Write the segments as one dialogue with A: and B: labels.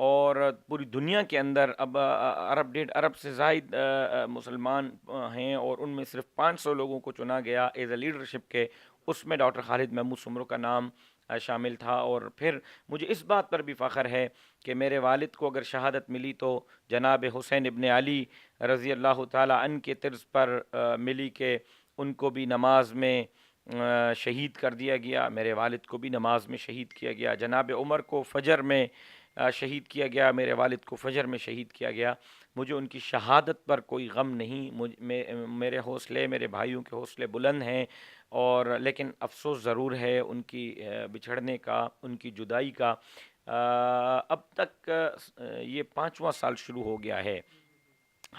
A: اور پوری دنیا کے اندر اب عرب 1.5 ارب سے زائد مسلمان ہیں، اور ان میں صرف 500 لوگوں کو چنا گیا ایز اے لیڈرشپ کے، اس میں ڈاکٹر خالد محمود سمرو کا نام شامل تھا۔ اور پھر مجھے اس بات پر بھی فخر ہے کہ میرے والد کو اگر شہادت ملی تو جناب حسین ابن علی رضی اللہ تعالی عنہ کے طرز پر ملی، کہ ان کو بھی نماز میں شہید کر دیا گیا، میرے والد کو بھی نماز میں شہید کیا گیا۔ جناب عمر کو فجر میں شہید کیا گیا، میرے والد کو فجر میں شہید کیا گیا۔ مجھے ان کی شہادت پر کوئی غم نہیں، میرے حوصلے، میرے بھائیوں کے حوصلے بلند ہیں، اور لیکن افسوس ضرور ہے ان کی بچھڑنے کا، ان کی جدائی کا۔ اب تک یہ 5واں سال شروع ہو گیا ہے،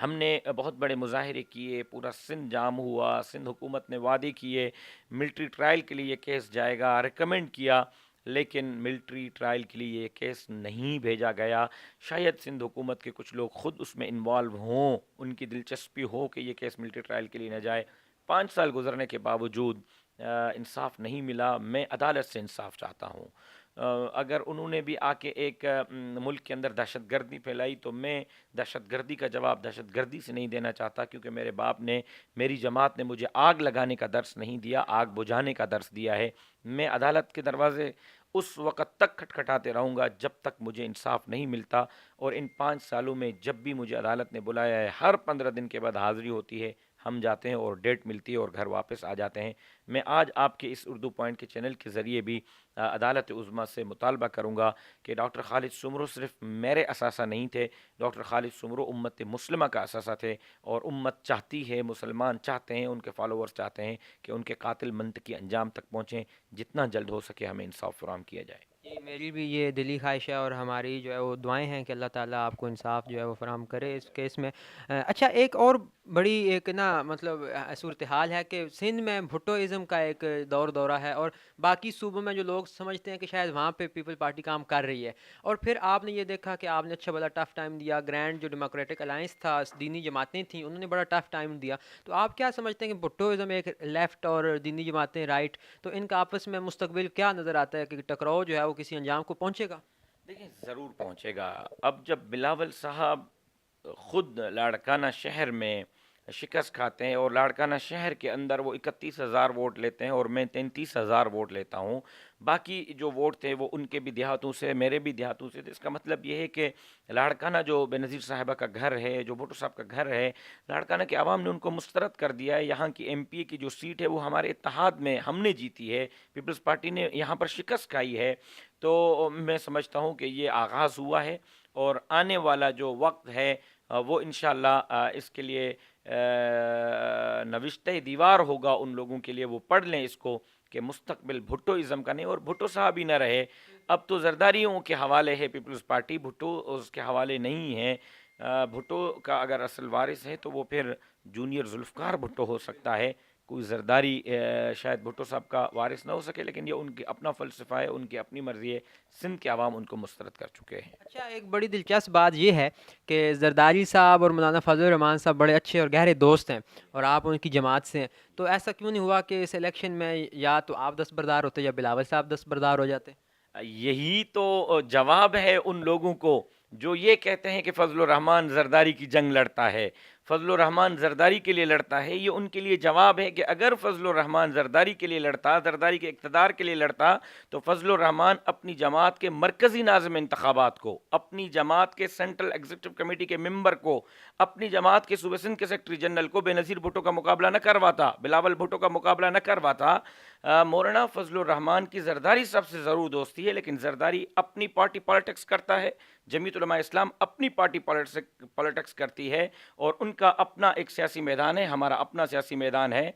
A: ہم نے بہت بڑے مظاہرے کیے، پورا سندھ جام ہوا، سندھ حکومت نے وعدے کیے ملٹری ٹرائل کے لیے یہ کیس جائے گا، ریکمینڈ کیا، لیکن ملٹری ٹرائل کے لیے یہ کیس نہیں بھیجا گیا۔ شاید سندھ حکومت کے کچھ لوگ خود اس میں انوالو ہوں، ان کی دلچسپی ہو کہ یہ کیس ملٹری ٹرائل کے لیے نہ جائے۔ 5 سال گزرنے کے باوجود انصاف نہیں ملا۔ میں عدالت سے انصاف چاہتا ہوں۔ اگر انہوں نے بھی آ کے ایک ملک کے اندر دہشت گردی پھیلائی تو میں دہشت گردی کا جواب دہشت گردی سے نہیں دینا چاہتا، کیونکہ میرے باپ نے، میری جماعت نے مجھے آگ لگانے کا درس نہیں دیا، آگ بجھانے کا درس دیا ہے۔ میں عدالت کے دروازے اس وقت تک کھٹکھٹاتے رہوں گا جب تک مجھے انصاف نہیں ملتا، اور ان 5 سالوں میں جب بھی مجھے عدالت نے بلایا ہے، ہر 15 دن کے بعد حاضری ہوتی ہے، ہم جاتے ہیں اور ڈیٹ ملتی ہے اور گھر واپس آ جاتے ہیں۔ میں آج آپ کے اس اردو پوائنٹ کے چینل کے ذریعے بھی عدالت عظمیٰ سے مطالبہ کروں گا کہ ڈاکٹر خالد سمرو صرف میرے اثاثہ نہیں تھے، ڈاکٹر خالد سمرو امت مسلمہ کا اثاثہ تھے، اور امت چاہتی ہے، مسلمان چاہتے ہیں، ان کے فالوورز چاہتے ہیں کہ ان کے قاتل منطقی انجام تک پہنچیں، جتنا جلد ہو سکے ہمیں انصاف فراہم کیا جائے۔
B: جی میری بھی یہ دلی خواہش ہے، اور ہماری جو ہے وہ دعائیں ہیں کہ اللہ تعالیٰ آپ کو انصاف جو ہے وہ فراہم کرے اس کیس میں۔ اچھا، ایک اور بڑی ایک نا مطلب صورتحال ہے کہ سندھ میں بھٹوازم کا ایک دورہ ہے، اور باقی صوبوں میں جو لوگ سمجھتے ہیں کہ شاید وہاں پہ پیپل پارٹی کام کر رہی ہے، اور پھر آپ نے یہ دیکھا کہ آپ نے اچھا بڑا ٹف ٹائم دیا، گرینڈ جو ڈیموکریٹک الائنس تھا، دینی جماعتیں تھیں، انہوں نے بڑا ٹف ٹائم دیا۔ تو آپ کیا سمجھتے ہیں کہ بھٹوازم ایک لیفٹ اور دینی جماعتیں رائٹ، تو ان کا آپس میں مستقبل کیا نظر آتا ہے کہ ٹکراؤ جو ہے وہ کسی انجام کو پہنچے گا؟
A: دیکھیں ضرور پہنچے گا۔ اب جب بلاول صاحب خود لاڑکانہ شہر میں شکست کھاتے ہیں، اور لاڑکانہ شہر کے اندر وہ 31,000 ووٹ لیتے ہیں اور میں 33,000 ووٹ لیتا ہوں، باقی جو ووٹ تھے وہ ان کے بھی دیہاتوں سے، میرے بھی دیہاتوں سے، تو اس کا مطلب یہ ہے کہ لاڑکانہ جو بے نظیر صاحبہ کا گھر ہے، جو بھٹو صاحب کا گھر ہے، لاڑکانہ کے عوام نے ان کو مسترد کر دیا ہے۔ یہاں کی ایم پی کی جو سیٹ ہے وہ ہمارے اتحاد میں ہم نے جیتی ہے، پیپلز پارٹی نے یہاں پر شکست کھائی ہے۔ تو میں سمجھتا ہوں کہ یہ آغاز ہوا ہے، اور آنے والا جو وقت ہے وہ انشاءاللہ اس کے لیے نوشتہ دیوار ہوگا ان لوگوں کے لیے۔ وہ پڑھ لیں اس کو کہ مستقبل بھٹوازم کا نہیں، اور بھٹو صاحب ہی نہ رہے، اب تو زرداریوں کے حوالے ہے پیپلز پارٹی، بھٹو اس کے حوالے نہیں ہے۔ بھٹو کا اگر اصل وارث ہے تو وہ پھر جونیئر ذوالفقار بھٹو ہو سکتا ہے، کوئی زرداری شاید بھٹو صاحب کا وارث نہ ہو سکے، لیکن یہ ان کی اپنا فلسفہ ہے، ان کی اپنی مرضی ہے، سندھ کے عوام ان کو مسترد کر چکے ہیں۔
B: اچھا، ایک بڑی دلچسپ بات یہ ہے کہ زرداری صاحب اور مولانا فضل الرحمان صاحب بڑے اچھے اور گہرے دوست ہیں، اور آپ ان کی جماعت سے ہیں، تو ایسا کیوں نہیں ہوا کہ اس الیکشن میں یا تو آپ دستبردار ہوتے یا بلاول صاحب دستبردار ہو جاتے؟
A: یہی تو جواب ہے ان لوگوں کو جو یہ کہتے ہیں کہ فضل الرحمان زرداری کی جنگ لڑتا ہے، فضل الرحمان زرداری کے لیے لڑتا ہے۔ یہ ان کے لیے جواب ہے کہ اگر فضل الرحمان زرداری کے لیے لڑتا، زرداری کے اقتدار کے لیے لڑتا، تو فضل الرحمان اپنی جماعت کے مرکزی ناظم انتخابات کو، اپنی جماعت کے سینٹرل ایگزیکٹو کمیٹی کے ممبر کو، اپنی جماعت کے صوبہ سندھ کے سیکرٹری جنرل کو بے نظیر بھٹو کا مقابلہ نہ کرواتا، بلاول بھٹو کا مقابلہ نہ کرواتا۔ مولانا فضل الرحمان کی زرداری سب سے ضرور دوستی ہے، لیکن زرداری اپنی پارٹی پالیٹکس کرتا ہے، جمیعت علماء اسلام اپنی پارٹی پالیٹکس کرتی ہے، اور ان کا اپنا ایک سیاسی میدان ہے، ہمارا اپنا سیاسی میدان ہے۔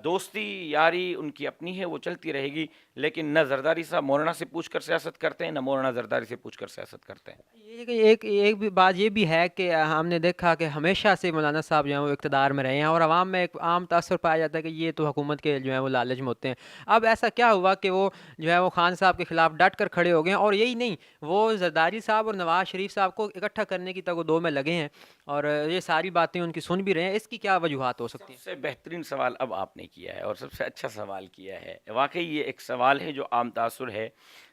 A: دوستی یاری ان کی اپنی ہے، وہ چلتی رہے گی، لیکن نہ زرداری صاحب مولانا سے پوچھ کر سیاست کرتے ہیں، نہ مولانا زرداری سے پوچھ کر سیاست کرتے ہیں۔
B: ایک بھی بات یہ بھی ہے کہ ہم نے دیکھا کہ ہمیشہ سے مولانا صاحب جو ہیں وہ اقتدار میں رہے ہیں، اور عوام میں ایک عام تاثر پایا جاتا ہے کہ یہ تو حکومت کے جو ہیں وہ لالچ میں ہوتے ہیں۔ اب ایسا کیا ہوا کہ وہ جو ہے وہ خان صاحب کے خلاف ڈٹ کر کھڑے ہو گئے ہیں، اور یہی نہیں، وہ زرداری صاحب اور نواز شریف صاحب کو اکٹھا کرنے کی تگ و دو میں لگے ہیں، اور یہ ساری باتیں ان کی سن بھی رہے ہیں۔ اس کی کیا وجوہات ہو سکتی
A: سب
B: ہیں؟
A: سے بہترین سوال اب آپ نے کیا ہے، اور سب سے اچھا سوال کیا ہے، واقعی یہ ایک سوال سوال ہے جو عام تاثر ہے.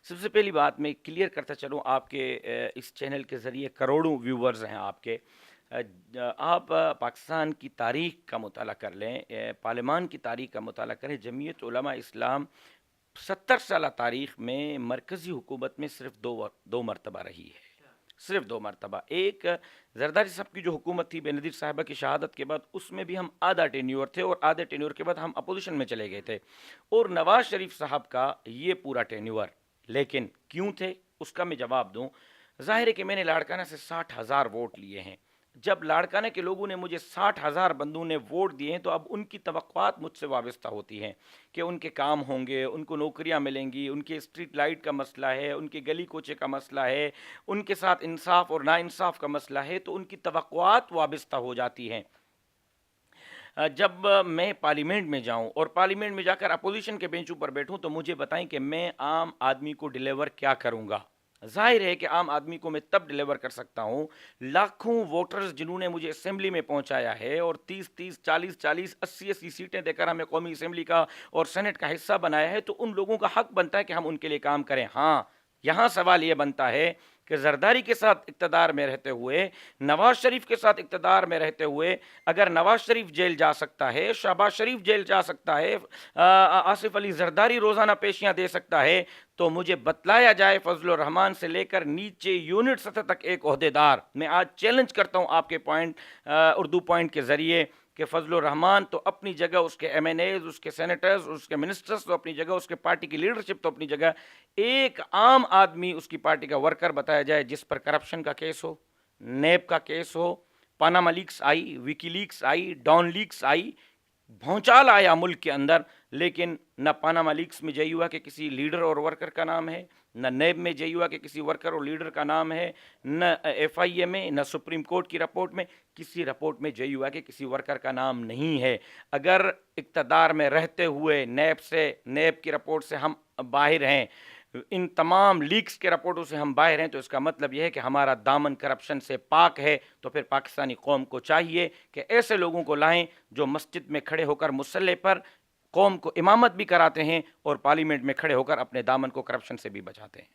A: سب سے پہلی بات میں کلیئر کرتا چلوں، آپ کے اس چینل کے ذریعے کروڑوں ویورز ہیں آپ کے. آپ پاکستان کی تاریخ کا مطالعہ کر لیں، پارلیمان کی تاریخ کا مطالعہ کریں. جمعیت علماء اسلام 70 سالہ تاریخ میں مرکزی حکومت میں صرف دو مرتبہ رہی ہے، صرف 2 مرتبہ. ایک زرداری صاحب کی جو حکومت تھی بے نظیر صاحبہ کی شہادت کے بعد، اس میں بھی ہم آدھا ٹینیور تھے اور آدھے ٹینیور کے بعد ہم اپوزیشن میں چلے گئے تھے. اور نواز شریف صاحب کا یہ پورا ٹینیور، لیکن کیوں تھے اس کا میں جواب دوں. ظاہر ہے کہ میں نے لاڑکانہ سے 60,000 ووٹ لیے ہیں. جب لاڑکانہ کے لوگوں نے مجھے 60,000 بندوں نے ووٹ دیے ہیں تو اب ان کی توقعات مجھ سے وابستہ ہوتی ہیں کہ ان کے کام ہوں گے، ان کو نوکریاں ملیں گی، ان کے اسٹریٹ لائٹ کا مسئلہ ہے، ان کے گلی کوچے کا مسئلہ ہے، ان کے ساتھ انصاف اور ناانصاف کا مسئلہ ہے، تو ان کی توقعات وابستہ ہو جاتی ہیں. جب میں پارلیمنٹ میں جاؤں اور پارلیمنٹ میں جا کر اپوزیشن کے بینچوں پر بیٹھوں تو مجھے بتائیں کہ میں عام آدمی کو ڈیلیور کیا کروں گا. ظاہر ہے کہ عام آدمی کو میں تب ڈیلیور کر سکتا ہوں. لاکھوں ووٹرز جنہوں نے مجھے اسمبلی میں پہنچایا ہے اور 30 40 40 80 سیٹیں دے کر ہمیں قومی اسمبلی کا اور سینٹ کا حصہ بنایا ہے، تو ان لوگوں کا حق بنتا ہے کہ ہم ان کے لیے کام کریں. ہاں، یہاں سوال یہ بنتا ہے کہ زرداری کے ساتھ اقتدار میں رہتے ہوئے، نواز شریف کے ساتھ اقتدار میں رہتے ہوئے، اگر نواز شریف جیل جا سکتا ہے، شہباز شریف جیل جا سکتا ہے، آصف علی زرداری روزانہ پیشیاں دے سکتا ہے، تو مجھے بتلایا جائے فضل الرحمان سے لے کر نیچے یونٹ سطح تک ایک عہدیدار. میں آج چیلنج کرتا ہوں آپ کے اردو پوائنٹ کے ذریعے کہ فضل الرحمان تو اپنی جگہ، اس کے ایم این ایز، اس کے سینیٹرز، اس کے منسٹرز تو اپنی جگہ، اس کے پارٹی کی لیڈرشپ تو اپنی جگہ. ایک عام آدمی اس کی پارٹی کا ورکر بتایا جائے جس پر کرپشن کا کیس ہو، نیب کا کیس ہو، پاناما لیکس آئی، ویکی لیکس آئی، ڈان لیکس آئی، بھونچال آیا ملک کے اندر، لیکن نہ پاناما لیکس میں جے ہوا کہ کسی لیڈر اور ورکر کا نام ہے، نہ نیب میں جے ہوا کہ کسی ورکر اور لیڈر کا نام ہے، نہ ایف آئی اے میں، نہ سپریم کورٹ کی رپورٹ میں کسی رپورٹ میں جے ہوا کہ کسی ورکر کا نام نہیں ہے. اگر اقتدار میں رہتے ہوئے نیب کی رپورٹ سے ہم باہر ہیں، ان تمام لیکس کے رپورٹوں سے ہم باہر ہیں، تو اس کا مطلب یہ ہے کہ ہمارا دامن کرپشن سے پاک ہے. تو پھر پاکستانی قوم کو چاہیے کہ ایسے لوگوں کو لائیں جو مسجد میں کھڑے ہو کر مسلح پر قوم کو امامت بھی کراتے ہیں اور پارلیمنٹ میں کھڑے ہو کر اپنے دامن کو کرپشن سے بھی بچاتے ہیں.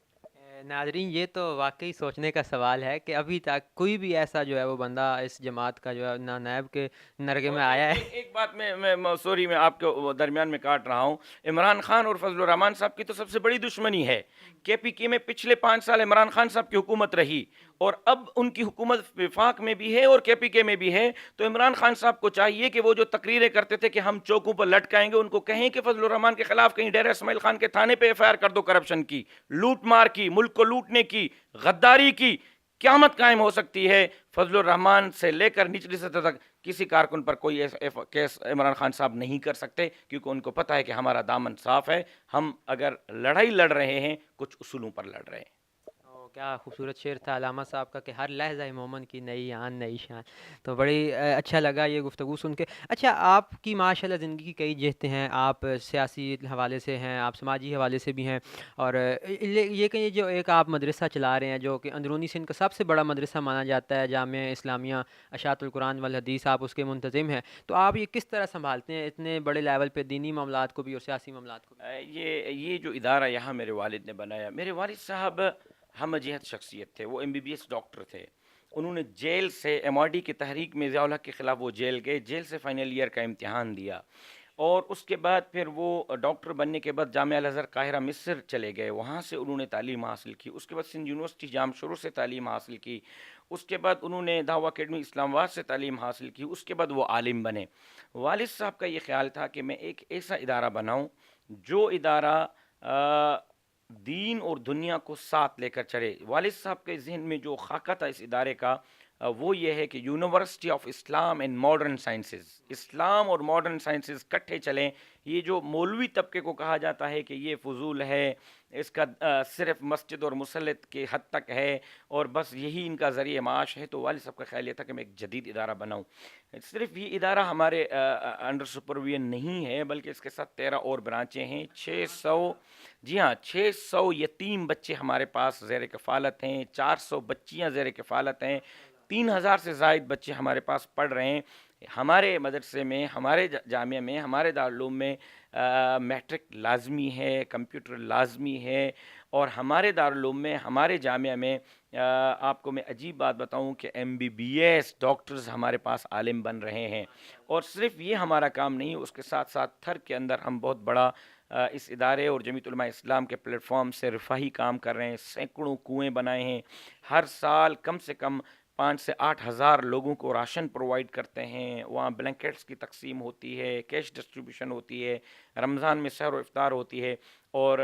B: ناظرین، یہ تو واقعی سوچنے کا سوال ہے کہ ابھی تک کوئی بھی ایسا جو ہے وہ بندہ اس جماعت کا جو ہے نہ نیب کے نرگے میں آیا ہے.
A: ایک بات میں سوری، میں آپ کے درمیان میں کاٹ رہا ہوں. عمران خان اور فضل الرحمان صاحب کی تو سب سے بڑی دشمنی ہے. کے پی کے میں پچھلے 5 سال عمران خان صاحب کی حکومت رہی اور اب ان کی حکومت وفاق میں بھی ہے اور کے پی کے میں بھی ہے. تو عمران خان صاحب کو چاہیے کہ وہ جو تقریریں کرتے تھے کہ ہم چوکوں پر لٹکائیں گے، ان کو کہیں کہ فضل الرحمان کے خلاف کہیں ڈیرہ اسماعیل خان کے تھانے پہ ایف آئی آر کر دو، کرپشن کی، لوٹ مار کی، ملک کو لوٹنے کی، غداری کی. قیامت قائم ہو سکتی ہے. فضل الرحمان سے لے کر نچلی سطح تک کسی کارکن پر کوئی کیس عمران خان صاحب نہیں کر سکتے، کیونکہ ان کو پتہ ہے کہ ہمارا دامن صاف ہے. ہم اگر لڑائی لڑ رہے ہیں، کچھ اصولوں پر لڑ رہے ہیں.
B: کیا خوبصورت شعر تھا علامہ صاحب کا کہ ہر لحظہ مومن کی نئی آن نئی شان. تو بڑی اچھا لگا یہ گفتگو سن کے. اچھا، آپ کی ماشاءاللہ زندگی کی کئی جہتیں ہیں، آپ سیاسی حوالے سے ہیں، آپ سماجی حوالے سے بھی ہیں، اور یہ کہ جو ایک آپ مدرسہ چلا رہے ہیں جو کہ اندرونی سندھ کا سب سے بڑا مدرسہ مانا جاتا ہے، جامعہ اسلامیہ اشاعت القرآن والحدیث، آپ اس کے منتظم ہیں. تو آپ یہ کس طرح سنبھالتے ہیں اتنے بڑے لیول پہ دینی معاملات کو بھی اور سیاسی معاملات کو بھی؟
A: یہ جو ادارہ یہاں میرے والد نے بنایا، میرے والد صاحب ہم جہت شخصیت تھے. وہ M B B S doctor تھے. انہوں نے جیل سے ایم آر ڈی کی تحریک میں ضیاء الحق کے خلاف وہ جیل گئے، جیل سے فائنل ایئر کا امتحان دیا، اور اس کے بعد پھر وہ ڈاکٹر بننے کے بعد جامعہ الازہر قاہرہ مصر چلے گئے. وہاں سے انہوں نے تعلیم حاصل کی. اس کے بعد سندھ یونیورسٹی جام شروع سے تعلیم حاصل کی. اس کے بعد انہوں نے دعویٰ اکیڈمی اسلام آباد سے تعلیم حاصل کی. اس کے بعد وہ عالم بنے. والد صاحب کا یہ خیال تھا کہ میں ایک ایسا ادارہ بناؤں جو ادارہ دین اور دنیا کو ساتھ لے کر چلے. والد صاحب کے ذہن میں جو خاکہ تھا اس ادارے کا، وہ یہ ہے کہ university of Islam and modern sciences, اسلام اور ماڈرن سائنسز کٹھے چلیں. یہ جو مولوی طبقے کو کہا جاتا ہے کہ یہ فضول ہے، اس کا صرف مسجد اور مسلط کے حد تک ہے اور بس یہی ان کا ذریعہ معاش ہے، تو والد صاحب کا خیال یہ تھا کہ میں ایک جدید ادارہ بناؤں. صرف یہ ادارہ ہمارے انڈر سپرویژن نہیں ہے، بلکہ اس کے ساتھ 13 اور برانچیں ہیں. 600 یتیم بچے ہمارے پاس زیر کفالت ہیں، 400 بچیاں زیر کفالت ہیں، 3000 سے زائد بچے ہمارے پاس پڑھ رہے ہیں. ہمارے مدرسے میں، ہمارے جامعہ میں، ہمارے دارالعلوم میں میٹرک لازمی ہے، کمپیوٹر لازمی ہے، اور ہمارے دارالعلوم میں، ہمارے جامعہ میں آپ کو میں عجیب بات بتاؤں کہ MBBS ڈاکٹرز ہمارے پاس عالم بن رہے ہیں، اور صرف یہ ہمارا کام نہیں، اس کے ساتھ ساتھ تھر کے اندر ہم بہت بڑا اس ادارے اور جمیعت علماء اسلام کے پلیٹ فارم سے رفاہی کام کر رہے ہیں، سینکڑوں کنویں بنائے ہیں، ہر سال کم سے کم 5 سے 8 ہزار لوگوں کو راشن پرووائڈ کرتے ہیں، وہاں بلینکٹس کی تقسیم ہوتی ہے، کیش ڈسٹریبیوشن ہوتی ہے، رمضان میں سحر و افطار ہوتی ہے، اور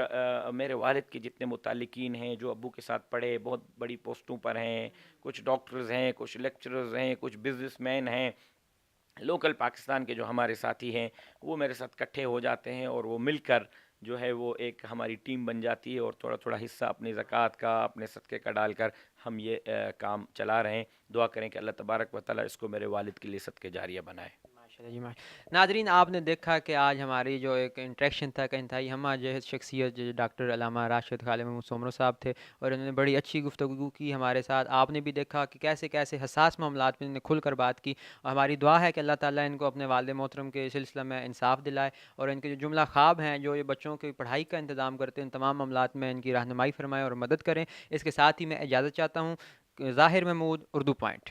A: میرے والد کے جتنے متعلقین ہیں جو ابو کے ساتھ پڑھے، بہت بڑی پوسٹوں پر ہیں، کچھ ڈاکٹرز ہیں، کچھ لیکچررز ہیں، کچھ بزنس مین ہیں، لوکل پاکستان کے جو ہمارے ساتھی ہیں وہ میرے ساتھ اکٹھے ہو جاتے ہیں، اور وہ مل کر جو ہے وہ ایک ہماری ٹیم بن جاتی ہے، اور تھوڑا تھوڑا حصہ اپنی زکوٰۃ کا، اپنے صدقے کا ڈال کر ہم یہ کام چلا رہے ہیں۔ دعا کریں کہ اللہ تبارک و تعالیٰ اس کو میرے والد کے لیے صدقے جاریہ بنائے۔
B: ماشاءاللہ جی ناظرین، آپ نے دیکھا کہ آج ہماری جو ایک انٹریکشن تھا کہ انتہائی ہمہ جہد شخصیت جو ڈاکٹر علامہ راشد خالد محمود سومرو صاحب تھے، اور انہوں نے بڑی اچھی گفتگو کی ہمارے ساتھ۔ آپ نے بھی دیکھا کہ کیسے کیسے حساس معاملات میں انہوں نے کھل کر بات کی، اور ہماری دعا ہے کہ اللہ تعالیٰ ان کو اپنے والد محترم کے سلسلہ میں انصاف دلائے، اور ان کے جو جملہ خواب ہیں جو یہ بچوں کی پڑھائی کا انتظام کرتے ہیں، ان تمام معاملات میں ان کی رہنمائی فرمائے اور مدد کریں۔ اس کے ساتھ ہی میں اجازت چاہتا ہوں۔ ظاہر محمود، اردو پوائنٹ۔